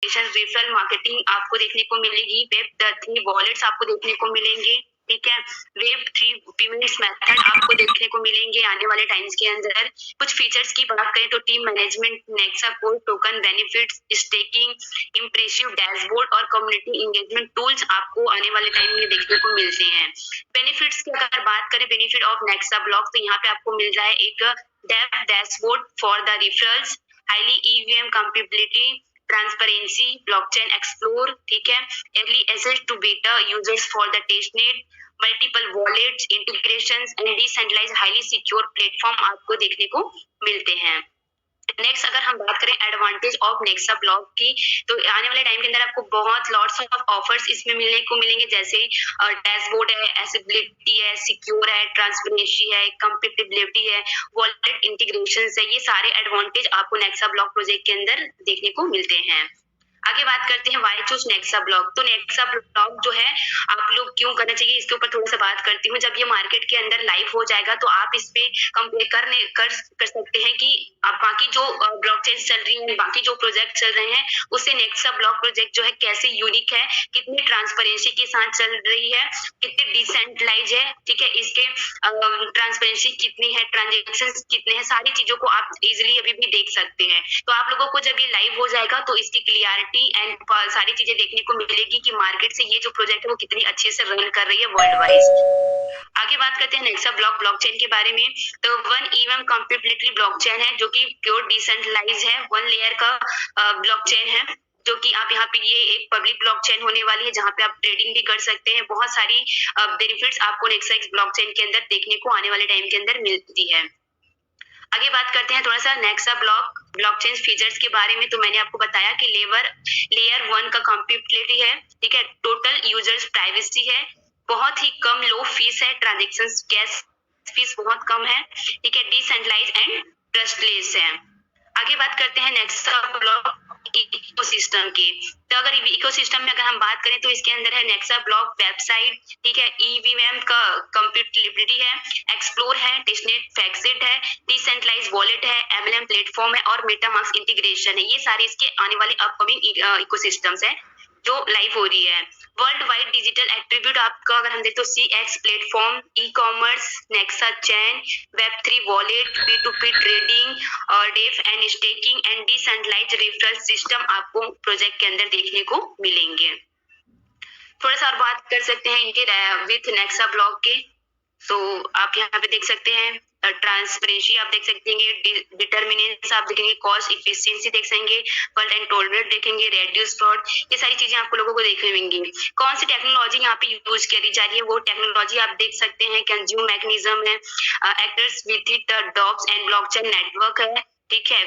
Referral marketing आपको देखने को मिलेगी, वेब 3 वॉलेट्स आपको देखने को मिलेंगे, ठीक है। वेब 3 पेमेंट्स मेथड आपको देखने को मिलेंगे आने वाले टाइम्स के अंदर। कुछ फीचर्स की बात करें तो team management, Nexa core, token benefits, staking, impressive dashboard और कम्युनिटी एंगेजमेंट टूल्स आपको आने वाले टाइम में देखने को मिलते हैं। बेनिफिट्स की अगर बात करें, बेनिफिट ऑफ नेक्सा ब्लॉक, तो यहाँ पे आपको मिल रहा है एक dapp dashboard for the referrals, highly EVM compatibility, transparency, blockchain explore, ठीक है, early access to beta users for the testnet, multiple wallets, integrations and decentralised highly secure platform आपको देखने को मिलते हैं। नेक्स्ट अगर हम बात करें एडवांटेज ऑफ नेक्सा ब्लॉक की, तो आने वाले टाइम के अंदर आपको बहुत लॉट्स ऑफ ऑफर्स इसमें मिलने को मिलेंगे, जैसे डैशबोर्ड है, एसेबिलिटी है, सिक्योर है, ट्रांसपेरेंसी है, कंपेटिबिलिटी है, वॉलेट इंटीग्रेशन है, ये सारे एडवांटेज आपको नेक्सा ब्लॉक प्रोजेक्ट के अंदर देखने को मिलते हैं। आगे बात करते हैं वाई चूज नेक्सा ब्लॉक। तो नेक्सा ब्लॉक जो है आप लोग क्यों करना चाहिए, इसके ऊपर थोड़ा सा बात करती हूँ। जब ये मार्केट के अंदर लाइव हो जाएगा तो आप इस पे कंपेयर कर सकते हैं कि आप बाकी जो ब्लॉकचेन चल रही है, बाकी जो प्रोजेक्ट चल रहे हैं, उससे नेक्सा ब्लॉक प्रोजेक्ट जो है कैसे यूनिक है, कितनी ट्रांसपेरेंसी के साथ चल रही है, कितनी डिसेंट्रलाइज है, ठीक है, इसके ट्रांसपेरेंसी कितनी है, ट्रांजेक्शन कितने हैं, सारी चीजों को आप इजिली अभी भी देख सकते हैं। तो आप लोगों को जब ये लाइव हो जाएगा तो इसकी क्लियरिटी एंड सारी चीजें देखने को मिलेगी कि मार्केट से ये जो प्रोजेक्ट है वो कितनी अच्छे से रन कर रही है वर्ल्ड वाइज। आगे बात करते हैं नेक्सा ब्लॉक ब्लॉकचेन के बारे में। तो 1 EVM कंप्लीटली ब्लॉकचेन है जो कि प्योर डिसेंट्रलाइज है, 1 लेयर का ब्लॉकचेन है, जो कि आप यहाँ पे ये एक पब्लिक ब्लॉकचेन होने वाली है जहाँ पे आप ट्रेडिंग भी कर सकते हैं। बहुत सारी बेनिफिट्स आपको नेक्सा ब्लॉकचेन के अंदर देखने को आने वाले टाइम के अंदर मिलती है। आगे बात करते हैं थोड़ा सा नेक्सा ब्लॉकचेन फीचर्स के बारे में। तो मैंने आपको बताया कि लेयर 1 का कंप्लीटली है, ठीक है, टोटल यूजर्स प्राइवेसी है, बहुत ही कम लो फीस है, ट्रांजेक्शन कैश फीस बहुत कम है, ठीक है, डिसेंट्रलाइज एंड ट्रस्टलेस है। आगे बात करते हैं नेक्सा ब्लॉक इकोसिस्टम की। तो अगर इकोसिस्टम में अगर हम बात करें तो इसके अंदर है नेक्सा ब्लॉक वेबसाइट, ठीक है, ईवीएम का कंप्यूटेबिलिटी है, एक्सप्लोर है, टेस्टनेट फैक्सेट है, डिसेंट्रलाइज वॉलेट है, एमएलएम प्लेटफॉर्म है और मेटामास्क इंटीग्रेशन है। ये सारे इसके आने वाले अपकमिंग इकोसिस्टम्स है जो लाइव हो रही है। वर्ल्ड वाइड डिजिटल एट्रीब्यूट आपका अगर हम देखें तो CX platform, e commerce, Nexa chain, web 3 wallet, P2P trading और DeFi and staking and decentralised referral system आपको प्रोजेक्ट के अंदर देखने को मिलेंगे। थोड़ा सा और बात कर सकते हैं इनके विथ नेक्सा ब्लॉक के। तो आप यहाँ पे देख सकते हैं ट्रांसपेरेंसी आप देख सकते हैं, डिटर्मिनेंस आप देखेंगे, कॉस्ट इफिशिएंसी देख सकेंगे, फॉल्ट एंड टॉलरेट देखेंगे, रेड्यूस फ्रॉड, ये सारी चीजें आपको लोगों को देखने मिलेंगी। कौन सी टेक्नोलॉजी यहाँ पे यूज करी जा रही है वो टेक्नोलॉजी आप देख सकते हैं, कंज्यूम मैकेनिज्म है, actors with it, dApps and blockchain network है, ठीक है,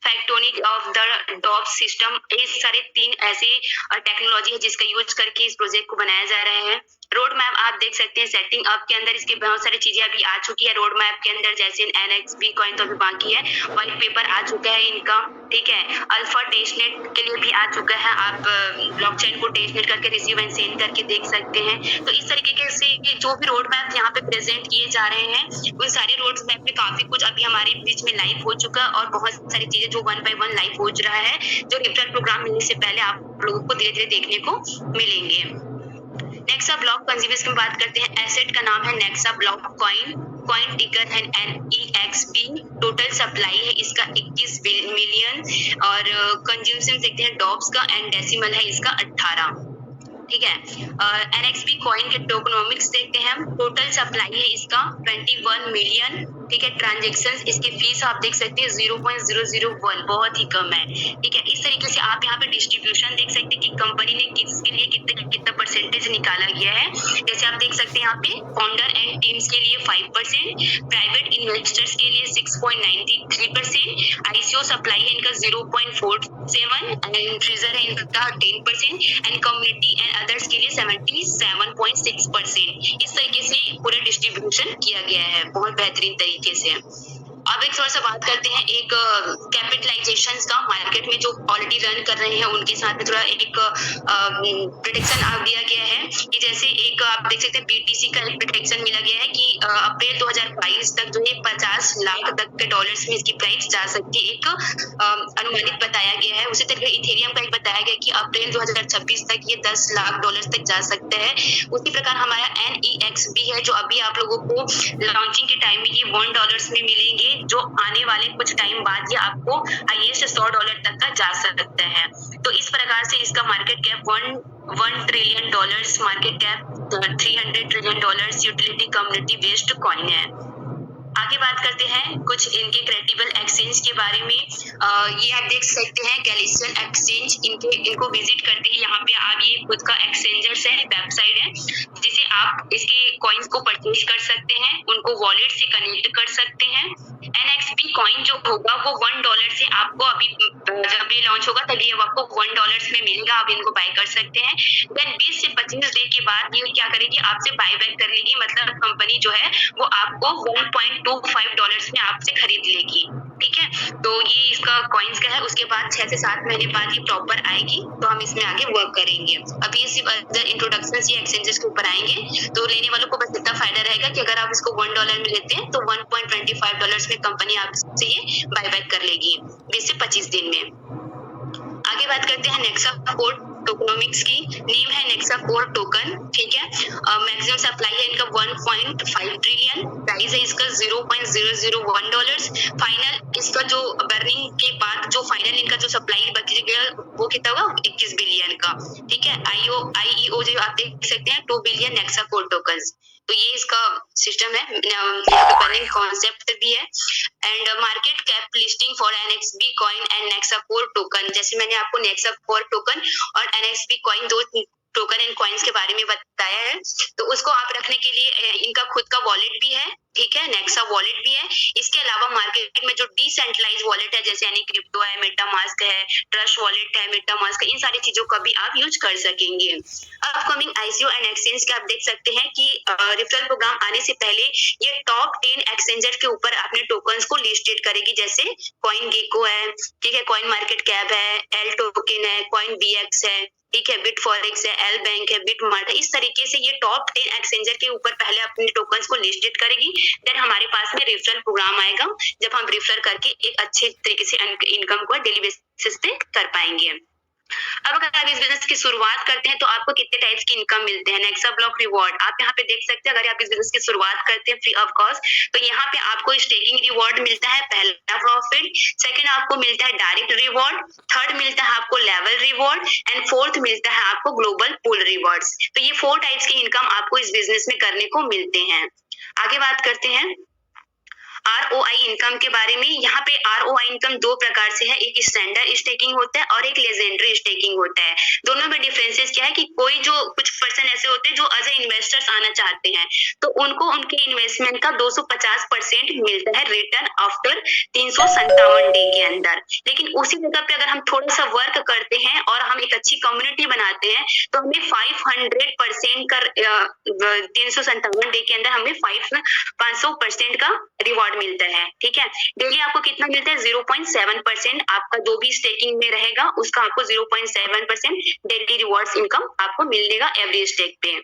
फैक्टोनिक ऑफ द डॉप सिस्टम, ये सारे 3 ऐसी टेक्नोलॉजी है जिसका यूज करके इस प्रोजेक्ट को बनाया जा रहा है। रोड मैप आप देख सकते हैं, सेटिंग अप के अंदर इसके बहुत सारी चीजें अभी आ चुकी है रोड मैप के अंदर, जैसे NXP कॉइन तो अभी बाकी है, व्हाइट पेपर आ चुका है इनका, ठीक है, अल्फा टेस्टनेट के लिए भी आ चुका है, आप ब्लॉकचेन को टेस्टनेट करके रिसीव एंड सेंड करके देख सकते हैं। तो इस तरीके से जो भी रोड मैप यहाँ पे प्रेजेंट किए जा रहे हैं उन सारे रोड मैप में काफी कुछ अभी हमारे बीच में लाइव हो चुका और बहुत सारी चीजें जो 1 by 1 लाइव हो रहा है, जो रेफरल प्रोग्राम मिलने से पहले आप लोगों को धीरे धीरे देखने को मिलेंगे। नेक्सा ब्लॉक कंज्यूमर्स में बात करते हैं, एसेट का नाम है नेक्सा ब्लॉक कॉइन टिकर है NEXP, टोटल सप्लाई है इसका 21 मिलियन और कंज्यूमशन देखते हैं डॉप्स का एंड डेसिमल है इसका 18, ठीक है। NXP कॉइन के टोकनोमिक्स देखते हैं हम, टोटल सप्लाई है इसका 21 मिलियन, ठीक है, ट्रांजेक्शंस इसके फीस आप देख सकते हैं 0.001, बहुत ही कम है, ठीक है। इस तरीके से आप यहाँ पे डिस्ट्रीब्यूशन देख सकते हैं कि कंपनी ने किसके लिए कितना परसेंटेज निकाला गया है। जैसे आप देख सकते हैं यहाँ पे फाउंडर एंड टीम्स के लिए 5%, प्राइवेट इन्वेस्टर्स के लिए 6.93%, ICO सप्लाई है इनका 0.47 एंड ट्रेजर है इनका 10% एंड कम्युनिटी एंड अदर्स के लिए 77.6%। इस तरीके से पूरा डिस्ट्रीब्यूशन किया गया है बहुत बेहतरीन तरीके से। अब एक थोड़ा सा बात करते हैं एक कैपिटलाइजेशंस का। मार्केट में जो ऑलरेडी रन कर रहे हैं उनके साथ में थोड़ा एक प्रिडिक्शन आप दिया गया है कि जैसे एक आप देख सकते हैं बीटीसी का एक प्रिडिक्शन मिला गया है कि अप्रैल 2022 तक जो है 50 लाख तक के डॉलर्स में इसकी प्राइस जा सकती है, एक अनुमानित बताया गया है। उसी तरह इथेरियम का एक बताया गया कि अप्रैल 2026 तक ये 10 लाख डॉलर्स तक जा सकता है। उसी प्रकार हमारा NEX भी है जो अभी आप लोगों को लॉन्चिंग के टाइम में ये $1 में मिलेंगे, जो आने वाले कुछ टाइम बाद ये आपको हाईएस्ट $100 तक का जा सकता है। तो इस प्रकार से इसका market cap $1 trillion, market cap $300 trillion utility community based coin है। आगे बात करते हैं कुछ इनके क्रेडिबल एक्सचेंज के बारे में। ये आप देख सकते हैं गैलिशियन एक्सचेंज, इनको विजिट करते हैं। यहाँ पे आप ये खुद का एक्सचेंजर्स है, वेबसाइट है जिसे आप इसके कॉइन्स को परचेज कर सकते हैं, उनको वॉलेट से कनेक्ट कर सकते हैं। NXB कॉइन जो होगा वो $1 से आपको अभी जब ये लॉन्च होगा तभी अब आपको $1 में मिलेगा, आप इनको बाय कर सकते हैं। देन 20 से 25 डे के बाद ये क्या करेगी, आपसे बाय बैक कर लेगी, मतलब कंपनी जो है वो आपको $1.25 में आपसे खरीद लेगी। ठीक है, तो ये इसका कॉइन्स का है। उसके बाद 6 से 7 महीने बाद ये प्रॉपर आएगी तो हम इसमें आगे वर्क करेंगे। अभी इसी इंट्रोडक्शन ये एक्सचेंजेस के ऊपर आएंगे, तो लेने वालों को बस इतना फायदा रहेगा कि अगर आप इसको $1 में लेते हैं तो $1.25 में कंपनी आपसे ये बाय बैक कर लेगी 20 से 25 दिन में। आगे बात करते हैं नेक्सा कोड टोकनोमिक्स की। नेम है नेक्सा कोड टोकन। ठीक है, मैक्सिमम सप्लाई है इनका 1.5 ट्रिलियन, प्राइस है इसका $0.001। फाइनल इसका जो बर्निंग के बाद जो फाइनल इनका जो सप्लाई बचेगा वो कितना होगा, 21 बिलियन का। ठीक है, IEO जो आप देख सकते हैं 2 बिलियन नेक्सा कोड टोकन। तो ये इसका सिस्टम है, बर्निंग कॉन्सेप्ट भी है। And market cap listing for NXB coin and Nexa core token. जैसे मैंने आपको नेक्सा कोर टोकन और NXB कॉइन दो टोकन एंड कॉइन्स के बारे में बताया है, तो उसको आप रखने के लिए इनका खुद का वॉलेट भी है। ठीक है, नेक्सा वॉलेट भी है। इसके अलावा मार्केट में जो डिसेंट्रलाइज वॉलेट है जैसे यानी क्रिप्टो है, मेटामास्क है, ट्रस्ट वॉलेट है, मेटामास्क है, इन सारी चीजों का भी आप यूज कर सकेंगे। अपकमिंग ICO एंड एक्सचेंज के आप देख सकते हैं कि रेफरल प्रोग्राम आने से पहले ये टॉप 10 एक्सचेंजर के ऊपर अपने टोकन्स को लिस्टेड करेगी, जैसे कॉइन गेको है, ठीक है, कॉइन मार्केट कैप है, एल टोकन है, कॉइन BX है, ठीक है, बिट फॉरेक्स है, एल बैंक है, बिट मार्ट है। इस तरीके से ये टॉप 10 एक्सचेंजर के ऊपर पहले अपने टोकन्स को लिस्टेड करेगी। देन हमारे पास में रेफरल प्रोग्राम आएगा जब हम रेफर करके एक अच्छे तरीके से इनकम को डेली बेसिस पे कर पाएंगे। अब अगर आप इस बिजनेस की शुरुआत करते हैं तो आपको कितने टाइप्स की इनकम मिलते हैं। नेक्सा ब्लॉक रिवॉर्ड आप यहाँ पे देख सकते हैं। अगर आप इस बिजनेस की शुरुआत करते हैं फ्री ऑफ कॉस्ट तो यहाँ पे आपको स्टेकिंग रिवॉर्ड मिलता है, पहला प्रॉफिट। सेकंड आपको मिलता है डायरेक्ट रिवॉर्ड, थर्ड मिलता है आपको लेवल रिवॉर्ड एंड फोर्थ मिलता है आपको ग्लोबल पूल रिवॉर्ड्स। तो ये 4 टाइप्स की इनकम आपको इस बिजनेस में करने को मिलते हैं। आगे बात करते हैं ROI इनकम के बारे में। यहाँ पे ROI इनकम 2 प्रकार से है, एक स्टैंडर्ड स्टेकिंग होता है और एक लेजेंडरी स्टेकिंग होता है। दोनों में डिफरेंसेस क्या है कि कोई जो कुछ पर्सन ऐसे होते हैं जो एज ए इन्वेस्टर्स आना चाहते हैं तो उनको उनके इन्वेस्टमेंट का 250% मिलता है रिटर्न आफ्टर 357 डे के अंदर। लेकिन उसी जगह पे अगर हम थोड़ा सा वर्क करते हैं और हम एक अच्छी कम्युनिटी बनाते हैं तो हमें 500% का 357 डे के अंदर हमें 500% का रिवॉर्ड मिलता है। ठीक है, डेली आपको कितना मिलता है 0.7%। आपका जो भी स्टेकिंग में रहेगा उसका आपको 0.7% डेली रिवॉर्ड्स इनकम आपको मिलेगा एवरेज स्टेक पे।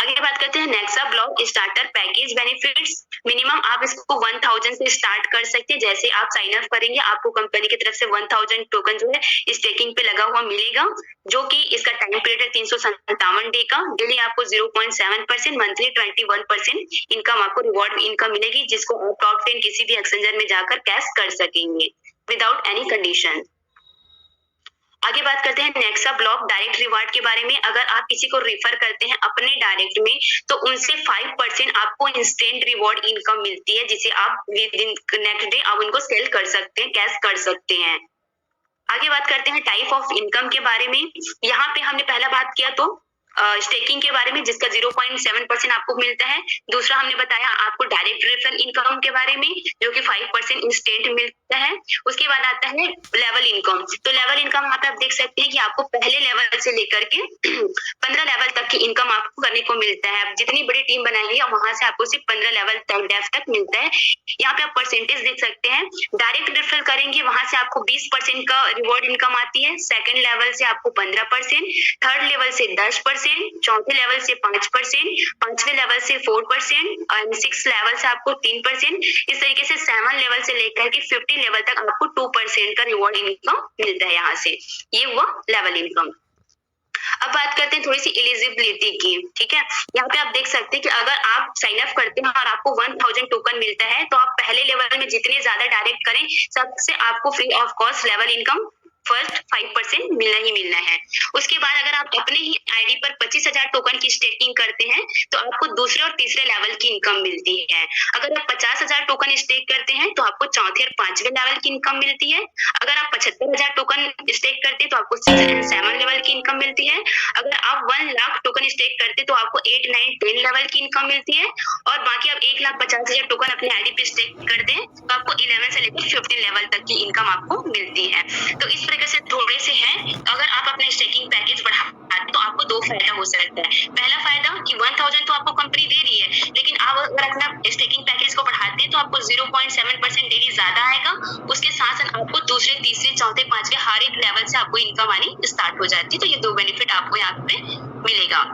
आगे बात करते हैं Nexa block starter package benefits. Minimum आप इसको 1000 से स्टार्ट कर सकते हैं। जैसे आप साइन अप करेंगे आपको कंपनी की तरफ से 1000 टोकन जो है स्टेकिंग पे लगा हुआ मिलेगा, जो कि इसका टाइम पीरियड है 357 डे का। डेली आपको 0.7%, मंथली 21% इनकम आपको रिवॉर्ड इनकम मिलेगी, जिसको आप टॉप 10 किसी भी एक्सचेंजर में जाकर कैश कर सकेंगे विदाउट एनी कंडीशन। आगे बात करते हैं नेक्सा ब्लॉक डायरेक्ट रिवार्ड के बारे में। अगर आप किसी को रेफर करते हैं अपने डायरेक्ट में तो उनसे 5% आपको इंस्टेंट रिवॉर्ड इनकम मिलती है, जिसे आप विद इन नेक्स्ट डे आप उनको सेल कर सकते हैं, कैश कर सकते हैं। आगे बात करते हैं टाइप ऑफ इनकम के बारे में। यहाँ पे हमने पहला बात किया तो स्टेकिंग के बारे में, जिसका 0.7% आपको मिलता है। दूसरा हमने बताया आपको डायरेक्ट रेफरल इनकम के बारे में, जो कि 5% इंस्टेंट मिलता है। उसके बाद आता है लेवल इनकम। तो लेवल इनकम यहाँ पे आप देख सकते हैं कि आपको पहले लेवल से लेकर के 15 लेवल तक की इनकम आपको करने को मिलता है। आप जितनी बड़ी टीम बनाएंगे वहां से आपको सिर्फ 15 लेवल तक डेप्थ तक मिलता है। यहाँ पे आप परसेंटेज देख सकते हैं। डायरेक्ट रेफरल करेंगे वहां से आपको 20% का रिवॉर्ड इनकम आती है। सेकंड लेवल से आपको 15%, थर्ड लेवल से 10%, चौथे लेवल से 5%, पांचवें लेवल से 4% और 6 लेवल से आपको 3%। इस तरीके से 7 लेवल से लेकर के 50 लेवल तक आपको 2% का रिवॉर्ड इनकम मिलता है। यहाँ से ये हुआ लेवल इनकम। अब बात करते हैं थोड़ी सी एलिजिबिलिटी की, ठीक है। यहाँ पे आप देख सकते हैं कि अगर आप साइन अप करते हैं और आपको 1000 टोकन मिलता है, तो आप पहले लेवल में जितने ज्यादा डायरेक्ट करें, सबसे आपको free of cost level income first 5% मिलना ही मिलना है। उसके बाद अगर आप अपने ही आईडी पर 25,000 टोकन की स्टेकिंग करते हैं, तो आपको दूसरे और तीसरे लेवल की इनकम मिलती है। अगर आप 50,000 टोकन स्टेक करते हैं, तो आपको चौथे और पांचवें लेवल की इनकम मिलती है। अगर आप 75,000 टोकन स्टेक करते हैं, तो आपको 6 और 7 लेवल की इनकम मिलती है। अगर आप 1 लाख टोकन स्टेक करते हैं, तो आपको 8, 9, 10 लेवल की इनकम मिलती है। और बाकी आप 1,50,000 टोकन अपने आईडी पे स्टेक करते हैं, तो आपको 11 से लेकर 15 लेवल तक की इनकम आपको मिलती है। तो इस तरीके से थोड़े से हैं। अगर आप अपने स्टेकिंग पैकेज बढ़ाते तो आपको 2 फायदा हो सकता है। पहला फायदा कि 1000 तो आपको कंपनी दे रही है, लेकिन आप अगर अपना स्टेकिंग पैकेज को बढ़ाते हैं तो आपको 0.7% डेली ज्यादा आएगा। उसके साथ साथ आपको दूसरे, तीसरे, चौथे, पांचवे हर एक लेवल से आपको इनकम आनी स्टार्ट हो जाती है। तो ये 2 बेनिफिट आपको यहाँ पे मिलेगा।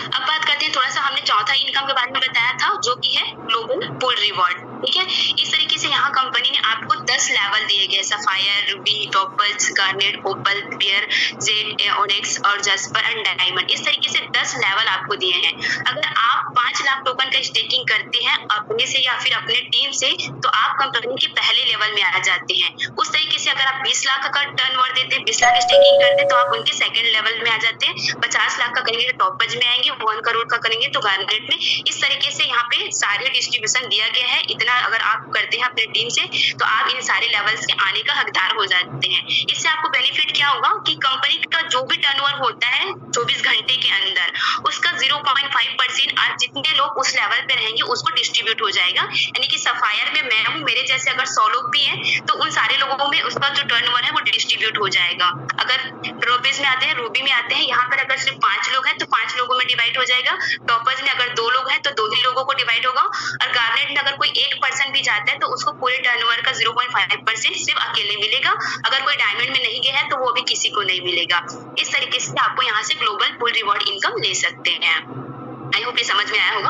अब बात करते हैं, थोड़ा सा हमने चौथा इनकम के बारे में बताया था, जो कि है ग्लोबल पुल रिवॉर्ड, ठीक है। इस तरीके से यहाँ कंपनी ने आपको 10 लेवल दिए गए, सफायर, रूबी, टॉपर्स, गार्नेट, ओपल, पियर, जेड, ओनेक्स और जस्पर एंड डायमंड। इस तरीके से 10 लेवल आपको दिए हैं। अगर आप 5 लाख टोकन का स्टेकिंग करते हैं अपने से या फिर अपने टीम से, तो आप कंपनी के पहले लेवल में आ जाते हैं। उस तरीके से अगर आप 20 लाख का टर्नओवर देते हैं, 20 लाख स्टेकिंग करते हैं, तो आप उनके सेकंड लेवल में आ जाते हैं। 50 लाख का करेंगे तो टॉपर्स में आएंगे, 1 करोड़ का करेंगे तो गार्नेट में। इस तरीके से यहाँ पे सारे डिस्ट्रीब्यूशन दिया गया है। इतना अगर आप करते हैं अपने टीम से, तो आप इन सारे लेवल्स के आने का हकदार हो जाते हैं। इससे आपको बेनिफिट क्या होगा कि कंपनी का जो भी टर्नओवर होता है 24 घंटे के अंदर, उसका 0.5% आज जितने लोग उस लेवल पे रहेंगे उसको डिस्ट्रीब्यूट हो जाएगा। यानी कि सफायर में मैं हूँ, मेरे जैसे अगर 100 लोग भी हैं, तो उन सारे लोगों में उसका जो टर्नओवर है वो डिस्ट्रीब्यूट हो जाएगा। अगर रूबीज में आते हैं, रूबी में आते हैं, यहाँ पर अगर सिर्फ 5 लोग हैं तो 5 लोगों में डिवाइड हो जाएगा। टॉपर्स में अगर 2 लोग हैं तो 2 ही लोगों को डिवाइड होगा। और गार्नेट में अगर कोई 1% भी जाता है, तो उसको पूरे टर्नओवर का 0.5% सिर्फ अकेले मिलेगा। अगर कोई डायमंड में नहीं गया है, तो वो भी किसी को नहीं मिलेगा। इस तरीके से आपको यहाँ से ग्लोबल पुल रिवॉर्ड इनकम ले सकते हैं। आई होप ये समझ में आया होगा।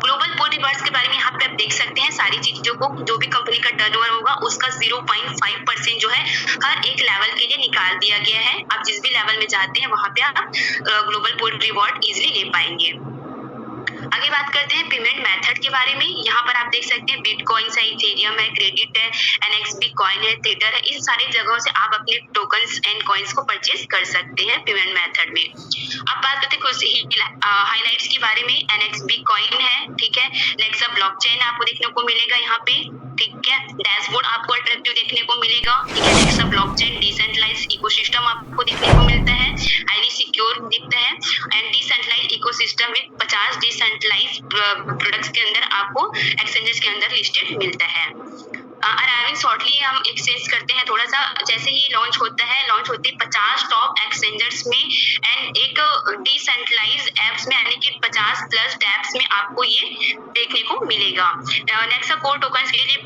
ग्लोबल पुल रिवॉर्ड्स के बारे में यहाँ पे आप देख सकते हैं सारी चीजों को। जो भी कंपनी का टर्नओवर होगा उसका 0.5% जो है हर एक लेवल के लिए निकाल दिया गया है। आप जिस भी लेवल में जाते हैं वहां पे आप ग्लोबल पुल रिवॉर्ड इजिली ले पाएंगे। आगे बात करते हैं पेमेंट मेथड के बारे में। यहाँ पर आप देख सकते हैं बिटकॉइन है, इथेरियम है, क्रेडिट है, NXB कॉइन है, थेटर है। इन सारी जगहों से आप अपने टोकन्स एंड कॉइन्स को परचेज कर सकते हैं पेमेंट मेथड में। अब बात करते हैं कुछ हाइलाइट्स के बारे में। NXB कॉइन है, ठीक है। नेक्सा ब्लॉकचेन आपको देखने को मिलेगा यहाँ पे, ठीक है। डैशबोर्ड आपको अट्रैक्टिव देखने को मिलेगा, ठीक है। नेक्सा ब्लॉकचेन डिसेंट्रलाइज्ड इकोसिस्टम आपको देखने को मिलता है, हाईली सिक्योर दिखता है एंड डिसेंट्रलाइज्ड इकोसिस्टम में 50 डिसेंट्रलाइज्ड प्रोडक्ट्स के अंदर आपको एक्सचेंजेस के अंदर लिस्टेड मिलता है। अराइविंग शॉर्टली हम एक्सचेंज करते हैं थोड़ा सा, जैसे ही लॉन्च होता है, लॉन्च होती है 50 टॉप एक्सचेंजर्स में एंड एक डिसेंट्रलाइज्ड एप्स में, यानी कि 50 प्लस एप्स में आपको ये देखने को मिलेगा। नेक्सा कोर टोकन्स के लिए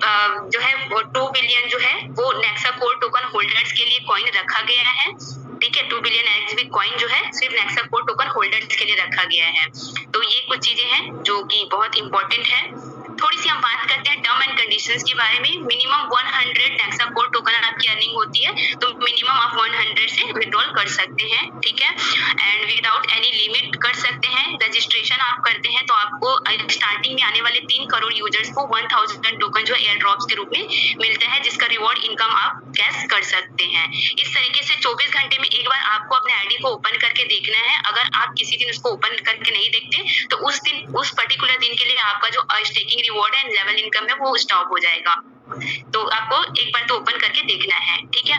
जो है 2 बिलियन जो है वो नेक्सा कोर टोकन होल्डर्स के लिए कॉइन रखा गया है, ठीक है। 2 बिलियन NXB कॉइन जो है सिर्फ नेक्सा कोर टोकन होल्डर्स के लिए रखा गया है। तो ये कुछ चीजें हैं जो कि बहुत इंपॉर्टेंट है। थोड़ी सी हम बात करते हैं टर्म एंड कंडीशंस के बारे में। मिनिमम 100 नेक्सा कोर टोकन आपकी अर्निंग होती है, तो मिनिमम आप 100 से विड्रॉल कर सकते हैं, ठीक है। एंड विदाउट एनी लिमिट कर सकते हैं। रजिस्ट्रेशन आप करते हैं तो आपको स्टार्टिंग में आने वाले 3 करोड़ यूजर्स को 1000 टोकन जो एयर ड्रॉप्स के रूप में मिलता है, जिसका रिवॉर्ड इनकम आप कैश कर सकते हैं। इस तरीके से 24 घंटे में एक बार आपको अपने आईडी को ओपन करके देखना है। अगर आप किसी दिन उसको ओपन करके नहीं देखते तो उस दिन, उस पर्टिकुलर दिन के लिए आपका जो स्टेकिंग रिवॉर्ड है, लेवल इनकम है, वो स्टॉप हो जाएगा। तो आपको एक बार तो ओपन करके देखना है, ठीक है।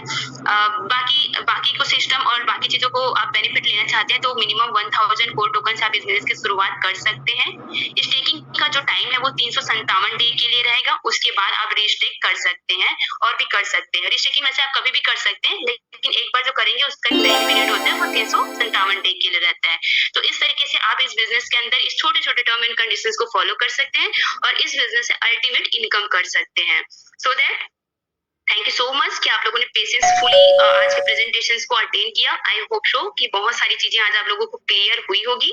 बाकी को सिस्टम और बाकी चीजों को आप बेनिफिट लेना चाहते हैं तो मिनिमम 1000 कोर टोकन आप इस बिजनेस की शुरुआत कर सकते हैं। स्टेकिंग का जो टाइम है वो 357 डे के लिए रहेगा। उसके बाद आप रीस्टेक कर सकते हैं और भी कर सकते हैं। रीस्टेकिंग वैसे आप कभी भी कर सकते हैं, लेकिन एक बार जो करेंगे उसका टाइम पीरियड होता है वो 357 डे के लिए रहता है। तो इस तरीके से आप इस बिजनेस के अंदर इस छोटे-छोटे टर्म एंड कंडीशंस को फॉलो कर सकते हैं और इस बिजनेस से अल्टीमेट इनकम कर सकते हैं। So that thank you so much कि आप लोगों ने पेशेंसफुली आज के प्रेजेंटेशंस को अटेंड किया। आई होप सो कि बहुत सारी चीजें आज आप लोगों को क्लियर हुई होगी।